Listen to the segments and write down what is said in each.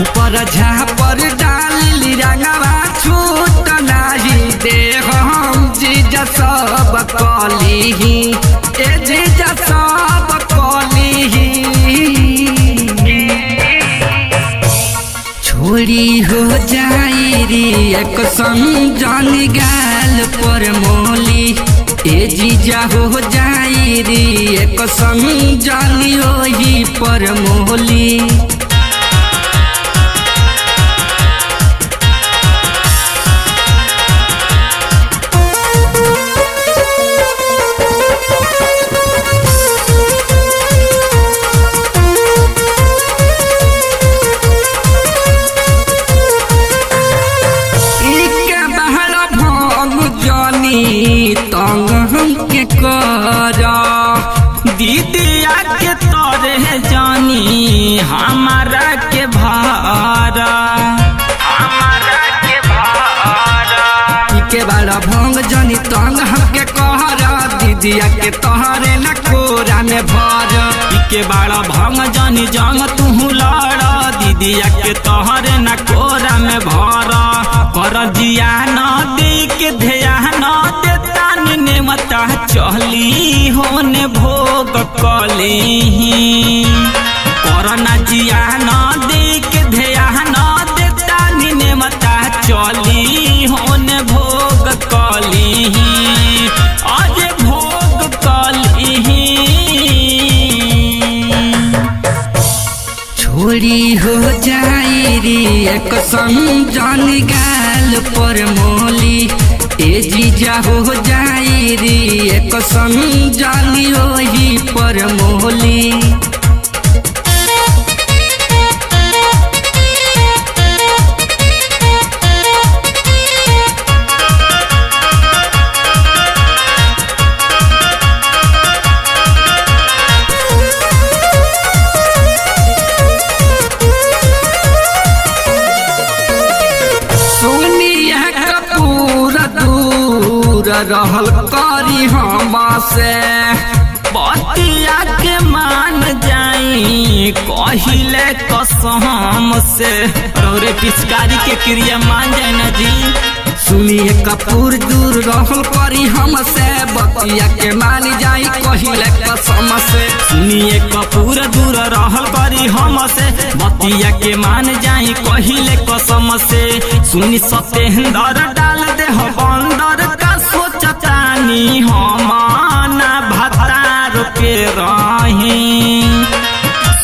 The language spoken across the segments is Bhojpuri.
ऊपर झापर डाली रंगवा छूट नाही दे हम जीजा सब कली ए जीजा सब कली छोड़ी हो जाई री एक समझन गाल पर मोली ए जीजा हो जाई री एक समझन ओही पर मोली तंग हमके करा दीदिया के तोरे जानी हमारा के भारा के बड़ा भंग जानी तंग हमके कहरा दीदिया के तोहरे न कोरा में भर के बड़ा भंग जानी जंग तू लड़ा दीदिया के तोहरे न कोरा में भरा कर जिया न दे के ध्यान देता ने मता चली होने भोग कली करना जिया न दे के ध्यान देता ने मता चली होने भोग कली आज भोग कली छोड़ी हो जाई री एक समझन गाल पर मोली ए जीजा हो जाई री एक समझन ओही पर मोली रहल करी हम से बतिया के मान जाई कहिले कसम से रे पिचकारी के क्रिया मान जाए न जी सुनिए कपूर दूर रहल करी हम से बतिया के मान जाई कहिले कसम से सुनिए कपूर दूर रहल करी हम से बतिया के मान जाई कहिले कसम से सुनी सतेंदर डाल दे हो बंदर का सोचतानी हमाना भतार के रही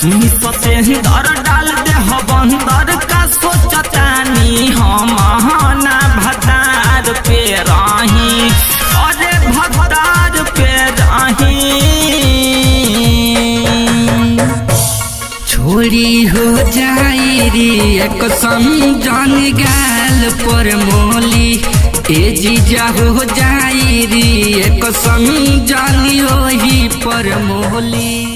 सुनी सतेंदर डाल दे हो बंदर का सोचतानी हमाना भतार पे रही अरे भतार पे रही छोड़ी हो जाई री एक समझन गाल पर मोली ए जीजा हो जाई री एक समझन ओही पर मोली।